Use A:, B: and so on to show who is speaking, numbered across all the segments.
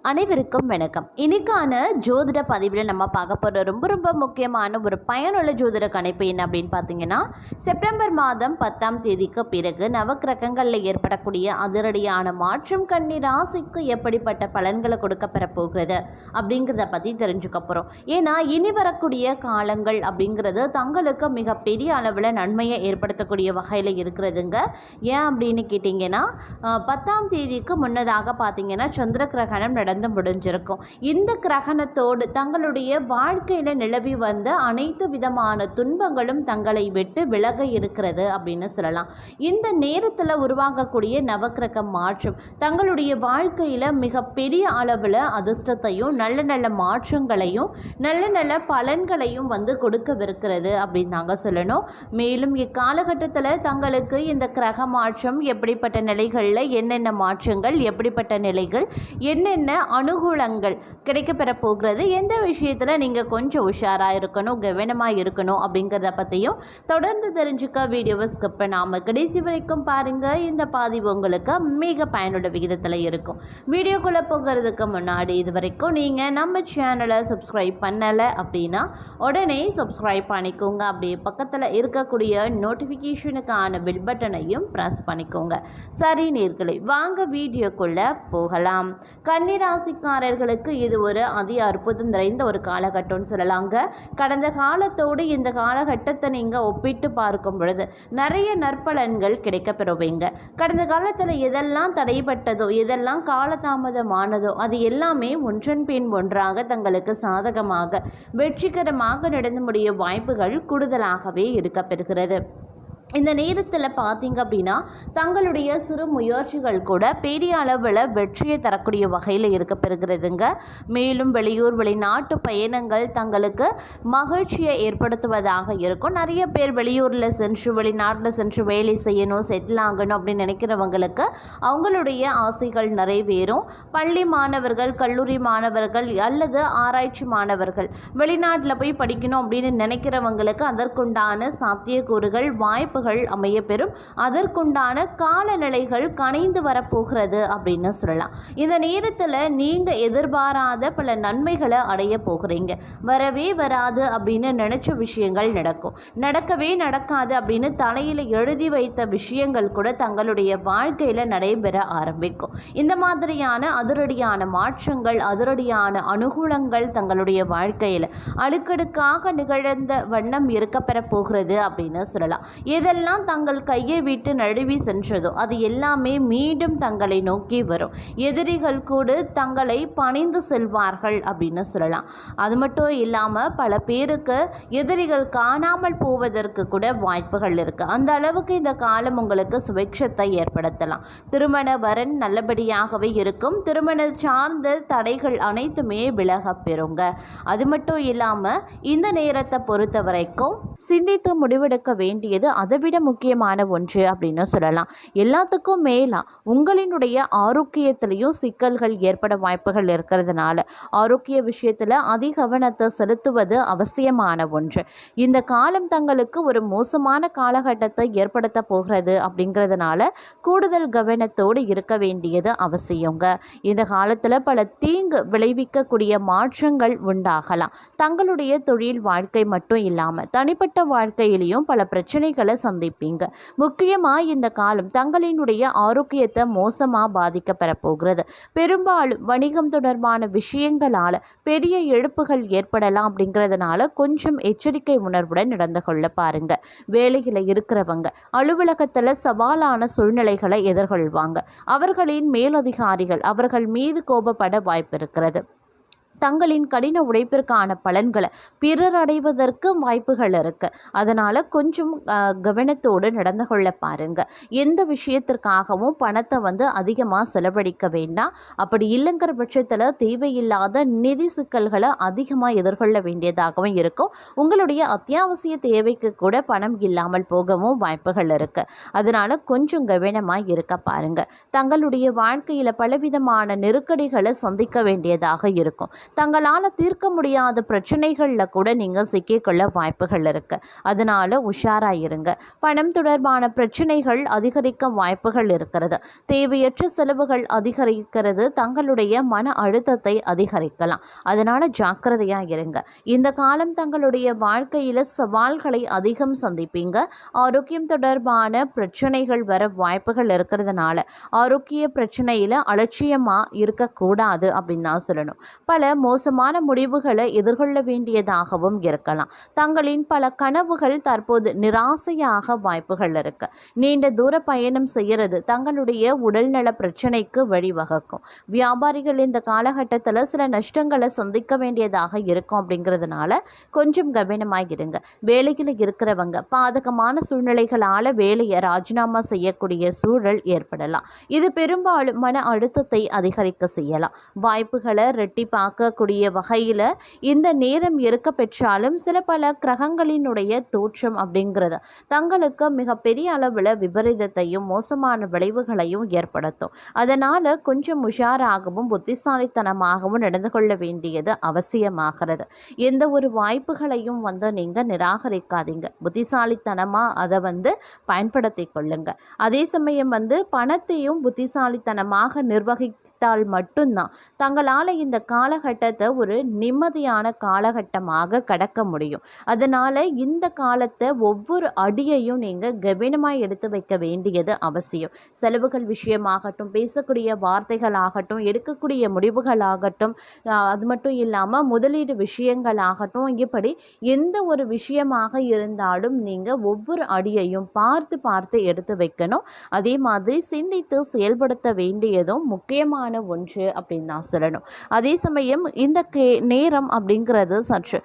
A: அனைவருக்கும் வணக்கம். இன்னைக்கான ஜோதிட பதிவில் நம்ம பார்க்க போகிற ரொம்ப முக்கியமான ஒரு பயனுள்ள ஜோதிட கணிப்பு என்ன அப்படின்னு பார்த்தீங்கன்னா, செப்டம்பர் மாதம் 10ஆம் தேதிக்கு பிறகு நவக்கிரகங்களில் ஏற்படக்கூடிய அதிரடியான மாற்றம் கன்னி ராசிக்கு எப்படிப்பட்ட பலன்களை கொடுக்கப்பெற போகிறது அப்படிங்கிறத பற்றி தெரிஞ்சுக்க போகிறோம். ஏன்னா இனி வரக்கூடிய காலங்கள் அப்படிங்கிறது தங்களுக்கு மிகப்பெரிய அளவில் நன்மையை ஏற்படுத்தக்கூடிய வகையில் இருக்கிறதுங்க. ஏன் அப்படின்னு கேட்டிங்கன்னா, 10ஆம் தேதிக்கு முன்னதாக பார்த்தீங்கன்னா சந்திர கிரகணம் நடந்து முடிஞ்சிருக்கும். இந்த கிரகணத்தோடு தங்களுடைய வாழ்க்கையில நிலவி வந்த அனைத்து விதமான துன்பங்களும் தங்களை விட்டு விலக இருக்கிறது அப்படின்னு சொல்லலாம். இந்த நேரத்தில் உருவாகக்கூடிய நவக்கிரக மாற்றம் தங்களுடைய வாழ்க்கையில மிகப்பெரிய அளவில் அதிர்ஷ்டத்தையும் நல்ல மாற்றங்களையும் நல்ல பலன்களையும் கொடுக்கவிருக்கிறது அப்படின்னு நாங்கள் சொல்லணும். மேலும் இக்காலகட்டத்தில் தங்களுக்கு இந்த கிரக மாற்றம் எப்படிப்பட்ட நிலைகளில் என்னென்ன மாற்றங்கள், எப்படிப்பட்ட நிலைகள், என்னென்ன அனுகூலங்கள் கிடைக்கப்பெற போகிறது, எந்த விஷயத்தில் நீங்கள் கொஞ்சம் உஷாராக இருக்கணும், கவனமாக இருக்கணும் அப்படிங்கிறத பற்றியும் தொடர்ந்து தெரிஞ்சுக்க வீடியோவை ஸ்கிப் பண்ணாமல் கடைசி வரைக்கும் பாருங்கள். இந்த பதிவு உங்களுக்கு மிக பயனுள்ள விகிதத்தில் இருக்கும். வீடியோக்குள்ளே போகிறதுக்கு முன்னாடி இது வரைக்கும் நீங்கள் நம்ம சேனலை சப்ஸ்கிரைப் பண்ணலை அப்படின்னா உடனே சப்ஸ்கிரைப் பண்ணிக்கோங்க. அப்படியே பக்கத்தில் இருக்கக்கூடிய நோட்டிஃபிகேஷனுக்கான பெல் பட்டனையும் ப்ரெஸ் பண்ணிக்கோங்க. சரி நேயர்களே, வாங்க வீடியோக்குள்ளே போகலாம். கன்னிராசிக்காரர்களுக்கு இது ஒரு அதி அற்புதம் நிறைந்த ஒரு காலகட்டம்னு சொல்லலாங்க. கடந்த காலத்தோடு இந்த காலகட்டத்தை நீங்கள் ஒப்பிட்டு பார்க்கும் பொழுது நிறைய நற்பலன்கள் கிடைக்கப்பெறுவீங்க. கடந்த காலத்தில் எதெல்லாம் தடைப்பட்டதோ, எதெல்லாம் காலதாமதமானதோ அது எல்லாமே ஒன்றன் பின் ஒன்றாக தங்களுக்கு சாதகமாக வெற்றிகரமாக நடந்து முடிய வாய்ப்புகள் கூடுதலாகவே இருக்கப்பெறுகிறது. இந்த நேரத்தில் பார்த்தீங்க அப்படின்னா தங்களுடைய சிறு முயற்சிகள் கூட பெரிய அளவில் வெற்றியை தரக்கூடிய வகையில் இருக்கப்பெறுகிறதுங்க. மேலும் வெளியூர் வெளிநாட்டு பயணங்கள் தங்களுக்கு மகிழ்ச்சியை ஏற்படுத்துவதாக இருக்கும். நிறைய பேர் வெளியூரில் சென்று வெளிநாட்டில் சென்று வேலை செய்யணும், செட்டில் ஆகணும் அப்படின்னு நினைக்கிறவங்களுக்கு அவங்களுடைய ஆசைகள் நிறைவேறும். பள்ளி மாணவர்கள், கல்லூரி மாணவர்கள் அல்லது ஆராய்ச்சி மாணவர்கள் வெளிநாட்டில் போய் படிக்கணும் அப்படின்னு நினைக்கிறவங்களுக்கு அதற்குண்டான சாத்தியக்கூறுகள், வாய்ப்புகள் அமையப்பெறும். அதற்குண்டான காலநிலைகள் கணிந்து வரப்போகிறது அப்படின்னு சொல்லலாம். இந்த நேரத்தில் நீங்க எதிர்பாராத பல நன்மைகளை அடைய போகிறீங்க. வரவே வராது அப்படின்னு நினைச்ச விஷயங்கள் நடக்கும், நடக்கவே நடக்காது அப்படின்னு தலையில எழுதி வைத்த விஷயங்கள் கூட தங்களுடைய வாழ்க்கையில நடைபெற ஆரம்பிக்கும். இந்த மாதிரியான அதிரடியான மாற்றங்கள், அதிரடியான அனுகூலங்கள் தங்களுடைய வாழ்க்கையில அடுக்கடுக்காக நிகழ்ந்த வண்ணம் இருக்கப்பெற போகிறது அப்படின்னு சொல்லலாம். எதெல்லாம் தங்கள் கையை விட்டு நழுவி சென்றதோ அது எல்லாமே மீண்டும் தங்களை நோக்கி வரும். எதிரிகள் கூட தங்களை பணிந்து செல்வார்கள் அப்படின்னு சொல்லலாம். அது மட்டும் இல்லாமல் பல பேருக்கு எதிரிகள் காணாமல் போவதற்கு கூட வாய்ப்புகள் இருக்கு. அந்த அளவுக்கு இந்த காலம் உங்களுக்கு சுபிக்ஷத்தை ஏற்படுத்தலாம். திருமண வரன் நல்லபடியாகவே இருக்கும். திருமண சார்ந்த தடைகள் அனைத்துமே விலக பெறுங்க. அது மட்டும் இல்லாமல் இந்த நேரத்தை பொறுத்த வரைக்கும் சிந்தித்து முடிவெடுக்க வேண்டியது அதைவிட முக்கியமான ஒன்று அப்படின்னு சொல்லலாம். எல்லாத்துக்கும் மேலா உங்களினுடைய ஆரோக்கியத்திலையும் சிக்கல்கள் ஏற்பட வாய்ப்புகள் இருக்கிறதுனால ஆரோக்கிய விஷயத்துல அதிக கவனத்தை செலுத்துவது அவசியமான ஒன்று. இந்த காலம் தங்களுக்கு ஒரு மோசமான காலகட்டத்தை ஏற்படுத்த போகிறது அப்படிங்கிறதுனால கூடுதல் கவனத்தோடு இருக்க வேண்டியது அவசியங்க. இந்த காலத்துல பல தீங்கு விளைவிக்கக்கூடிய மாற்றங்கள் உண்டாகலாம். தங்களுடைய தொழில் வாழ்க்கை மட்டும் இல்லாம தனிப்பட்ட வாழ்க்கையிலையும் பல பிரச்சனைகளை சந்திப்பீங்க. முக்கியமாக இந்த காலம் தங்களினுடைய ஆரோக்கியத்தை மோசமாக பாதிக்கப்பெற போகிறது. பெரும்பாலும் வணிகம் தொடர்பான விஷயங்களால் பெரிய இழப்புகள் ஏற்படலாம். அப்படிங்கிறதுனால கொஞ்சம் எச்சரிக்கை உணர்வுடன் நடந்து கொள்ள பாருங்க. வேலையில் இருக்கிறவங்க அலுவலகத்தில் சவாலான சூழ்நிலைகளை எதிர்கொள்வாங்க. அவர்களின் மேலதிகாரிகள் அவர்கள் மீது கோபப்பட வாய்ப்பு இருக்கிறது. தங்களின் கடின உழைப்பிற்கான பலன்களை பிறர் அடைவதற்கு வாய்ப்புகள் இருக்கு. அதனால கொஞ்சம் கவனத்தோடு நடந்து கொள்ள பாருங்க. எந்த விஷயத்திற்காகவும் பணத்தை அதிகமாக செலவழிக்க வேண்டாம். அப்படி இல்லைங்கிற பட்சத்தில் தேவையில்லாத நிதி சிக்கல்களை அதிகமாக எதிர்கொள்ள வேண்டியதாகவும் இருக்கும். உங்களுடைய அத்தியாவசிய தேவைக்கு கூட பணம் இல்லாமல் போகவும் வாய்ப்புகள் இருக்கு. அதனால கொஞ்சம் கவனமாக இருக்க பாருங்க. தங்களுடைய வாழ்க்கையில் பலவிதமான நெருக்கடிகளை சந்திக்க வேண்டியதாக இருக்கும். தங்களால் தீர்க்க முடியாத பிரச்சனைகளில் கூட நீங்கள் சிக்கிக்கொள்ள வாய்ப்புகள் இருக்குது. அதனால் உஷாராயிருங்க. பணம் தொடர்பான பிரச்சனைகள் அதிகரிக்க வாய்ப்புகள் இருக்கிறது. தேவையற்ற செலவுகள் அதிகரிக்கிறது. தங்களுடைய மன அழுத்தத்தை அதிகரிக்கலாம். அதனால் ஜாக்கிரதையாக இருங்க. இந்த காலம் தங்களுடைய வாழ்க்கையில் சவால்களை அதிகம் சந்திப்பீங்க. ஆரோக்கியம் தொடர்பான பிரச்சனைகள் வர வாய்ப்புகள் இருக்கிறதுனால ஆரோக்கிய பிரச்சனையில் அலட்சியமாக இருக்கக்கூடாது அப்படின்னு தான் சொல்லணும். பல மோசமான முடிவுகளை எதிர்கொள்ள வேண்டியதாகவும் இருக்கலாம். தங்களின் பல கனவுகள் தற்போது நிராசையாக வாய்ப்புகள் இருக்கு. நீண்ட தூர பயணம் செய்கிறது தங்களுடைய உடல்நல பிரச்சனைக்கு வழிவகுக்கும். வியாபாரிகள் இந்த காலகட்டத்தில் சில நஷ்டங்களை சந்திக்க வேண்டியதாக இருக்கும். அப்படிங்கிறதுனால கொஞ்சம் கவனமாக இருங்க. வேலையில் இருக்கிறவங்க பாதகமான சூழ்நிலைகளால் வேலையை ராஜினாமா செய்யக்கூடிய சூழல் ஏற்படலாம். இது பெரும்பாலும் மன அழுத்தத்தை அதிகரிக்க செய்யலாம். வாய்ப்புகளை ரெட்டிப்பாக்கக்கூடிய வகையில் இந்த நேரம் இருக்க பெற்றாலும் சில பல கிரகங்களினுடைய தோற்றம் அப்படிங்கிறது தங்களுக்கு மிகப்பெரிய அளவில் விபரீதத்தையும் மோசமான விளைவுகளையும் ஏற்படுத்தும். அதனால் கொஞ்சம் உஷாராகவும் புத்திசாலித்தனமாகவும் நடந்து கொள்ள வேண்டியது அவசியமாகிறது. எந்த ஒரு வாய்ப்புகளையும் நீங்கள் நிராகரிக்காதீங்க. புத்திசாலித்தனமாக அதை பயன்படுத்தி கொள்ளுங்க. அதே சமயம் பணத்தையும் புத்திசாலித்தனமாக மட்டும்தான் தங்களால் இந்த காலகட்டத்தை ஒரு நிம்மதியான காலகட்டமாக கடக்க முடியும். அதனால் இந்த காலத்தை ஒவ்வொரு அடியையும் நீங்கள் கவனமாக எடுத்து வைக்க வேண்டியது அவசியம். செலவுகள் விஷயமாகட்டும், பேசக்கூடிய வார்த்தைகளாகட்டும், எடுக்கக்கூடிய முடிவுகளாகட்டும், அது மட்டும் இல்லாமல் முதலீடு விஷயங்களாகட்டும், இப்படி எந்த ஒரு விஷயமாக இருந்தாலும் நீங்கள் ஒவ்வொரு அடியையும் பார்த்து பார்த்து எடுத்து வைக்கணும். அதே மாதிரி சிந்தித்து செயல்படுத்த வேண்டியதும் முக்கியமான ஒன்று அப்படின்னு நான் சொல்லணும். அதே சமயம் இந்த நேரம் அப்படிங்கிறது சற்று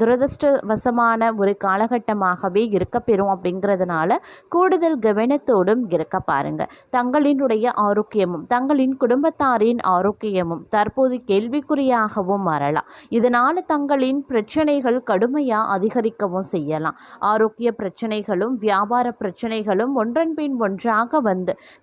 A: துரதிருஷ்டவசமான ஒரு காலகட்டமாகவே இருக்கப்பெறும். அப்படிங்கிறதுனால கூடுதல் கவனத்தோடும் இருக்க பாருங்க. தங்களினுடைய ஆரோக்கியமும் தங்களின் குடும்பத்தாரின் ஆரோக்கியமும் தற்போது கேள்விக்குறியாகவும் மாறலாம். இதனால் தங்களின் பிரச்சனைகள் கடுமையாக அதிகரிக்கவும் செய்யலாம். ஆரோக்கிய பிரச்சனைகளும் வியாபார பிரச்சனைகளும் ஒன்றன் பின் ஒன்றாக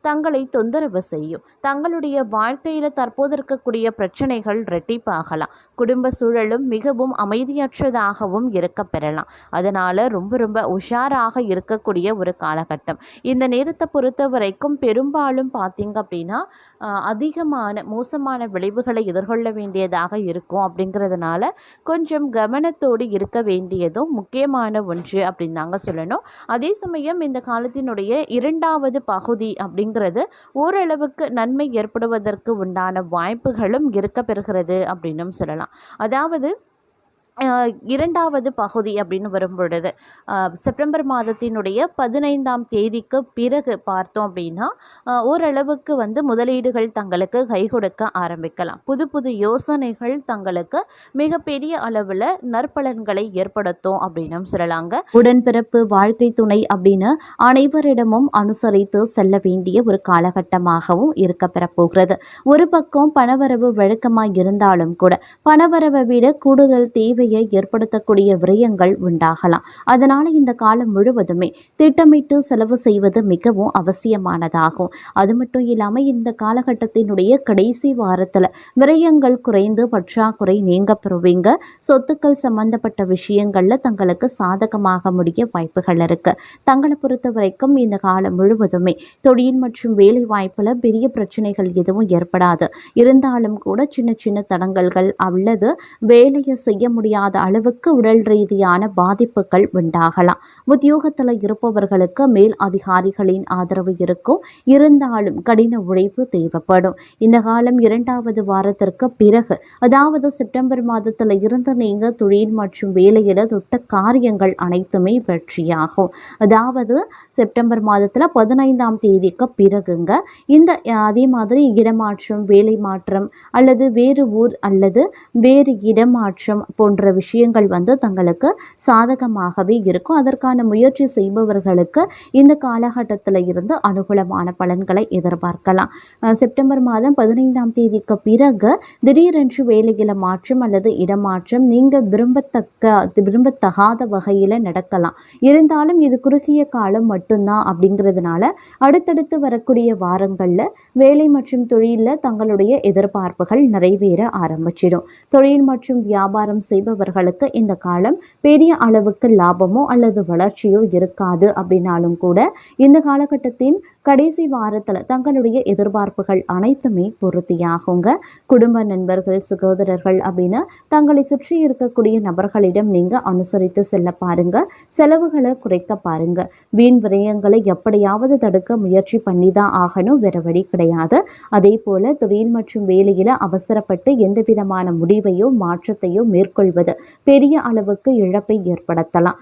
A: தங்களை தொந்தரவு செய்யும். தங்களுடைய வாழ்க்கையில் தற்போது இருக்கக்கூடிய பிரச்சனைகள் ரெட்டிப்பாகலாம். குடும்ப சூழலும் மிகவும் அமைதியற்றதாகவும் இருக்க பெறலாம். அதனால் ரொம்ப ரொம்ப உஷாராக இருக்கக்கூடிய ஒரு காலகட்டம். இந்த நேரத்தை பொறுத்த வரைக்கும் பெரும்பாலும் பார்த்தீங்க அப்படின்னா அதிகமான மோசமான விளைவுகளை எதிர்கொள்ள வேண்டியதாக இருக்கும். அப்படிங்கிறதுனால கொஞ்சம் கவனத்தோடு இருக்க வேண்டியதும் முக்கியமான ஒன்று அப்படின்னு தாங்க சொல்லணும். அதே சமயம் இந்த காலத்தினுடைய இரண்டாவது பகுதி அப்படிங்கிறது ஓரளவுக்கு நன்மை ஏற்படுவதற்கு உண்டான வாய்ப்புகளும் இருக்க பெறுகிறது அப்படின்னும் சொல்லலாம். அதாவது இரண்டாவது பகுதி அப்படின்னு வரும்பொழுது செப்டம்பர் மாதத்தினுடைய 15ஆம் தேதிக்கு பிறகு பார்த்தோம் அப்படின்னா ஓரளவுக்கு முதலீடுகள் தங்களுக்கு கை கொடுக்க ஆரம்பிக்கலாம். புது புது யோசனைகள் தங்களுக்கு மிகப்பெரிய அளவில் நற்பலன்களை ஏற்படுத்தும் அப்படின்னும் சொல்லலாங்க. உடன்பிறப்பு வாழ்க்கை துணை அப்படின்னு அனைவரிடமும் அனுசரித்து செல்ல வேண்டிய ஒரு காலகட்டமாகவும் இருக்க பெறப்போகிறது. ஒரு பக்கம் பணவரவு வழக்கமாக இருந்தாலும் கூட பணவரவை விட கூடுதல் தேவை ஏற்படுத்தக்கூடிய விரயங்கள் உண்டாகலாம். அதனால இந்த காலம் முழுவதுமே திட்டமிட்டு செலவு செய்வது மிகவும் அவசியமானதாகும். அது மட்டும் இல்லாமல் இந்த காலகட்டத்தினுடைய கடைசி வாரத்தில் விரயங்கள் குறைந்து பற்றாக்குறை நீங்க பெறுவீங்க. சொத்துக்கள் சம்பந்தப்பட்ட விஷயங்கள்ல தங்களுக்கு சாதகமாக முடிய வாய்ப்புகள் இருக்கு. தங்களை பொறுத்த வரைக்கும் இந்த காலம் முழுவதுமே தொழில் மற்றும் வேலை வாய்ப்புல பெரிய பிரச்சனைகள் எதுவும் ஏற்படாது. இருந்தாலும் கூட சின்ன சின்ன தடங்கல்கள் அல்லது வேலையை செய்ய முடியாத அளவுக்கு உடல் ரீதியான பாதிப்புகள் உண்டாகலாம். உத்தியோகத்தில் இருப்பவர்களுக்கு மேல் அதிகாரிகளின் ஆதரவு இருக்கும். இருந்தாலும் கடின உழைப்பு தேவைப்படும். இந்த காலம் இரண்டாவது வாரத்திற்கு பிறகு, அதாவது செப்டம்பர் மாதத்தில் இருந்து நீங்க தொழில் மற்றும் வேலையில தொட்ட காரியங்கள் அனைத்துமே வெற்றியாகும். அதாவது செப்டம்பர் மாதத்தில் 15ஆம் தேதிக்கு பிறகுங்க இந்த அதே மாதிரி இடமாற்றம், வேலை மாற்றம் அல்லது வேறு ஊர் அல்லது வேறு இடமாற்றம் போன்ற போன்ற விஷயங்கள் தங்களுக்கு சாதகமாகவே இருக்கும். அதற்கான முயற்சி செய்பவர்களுக்கு இந்த காலகட்டத்தில் இருந்து அனுகூலமான பலன்களை எதிர்பார்க்கலாம். செப்டம்பர் மாதம் 15ஆம் தேதிக்கு பிறகு திடீரென்று வேலையில மாற்றம் அல்லது இடமாற்றம் நீங்கள் விரும்பத்தகாத வகையில் நடக்கலாம். இருந்தாலும் இது குறுகிய காலம் மட்டும்தான் அப்படிங்கிறதுனால அடுத்தடுத்து வரக்கூடிய வாரங்களில் வேலை மற்றும் தொழிலில் தங்களுடைய எதிர்பார்ப்புகள் நிறைவேற ஆரம்பிச்சிடும். தொழில் மற்றும் வியாபாரம் செய்பவர்களுக்கு இந்த காலம் பெரிய அளவுக்கு லாபமோ அல்லது வளர்ச்சியோ இருக்காது. அப்படின்னாலும் கூட இந்த காலகட்டத்தின் கடைசி வாரத்தில் தங்களுடைய எதிர்பார்ப்புகள் அனைத்துமே பூர்த்தியாகுங்க. குடும்ப நண்பர்கள், சகோதரர்கள் அப்படின்னு தங்களை சுற்றி இருக்கக்கூடிய நபர்களிடம் நீங்கள் அனுசரித்து செல்ல பாருங்க. செலவுகளை குறைக்க பாருங்க. வீண் விரயங்களை எப்படியாவது தடுக்க முயற்சி பண்ணி தான் ஆகணும், வேற வழி கிடையாது. அதே போல தொழில் மற்றும் வேலையில அவசரப்பட்டு எந்த விதமான முடிவையோ மாற்றத்தையோ மேற்கொள்வது பெரிய அளவுக்கு இழப்பை ஏற்படுத்தலாம்.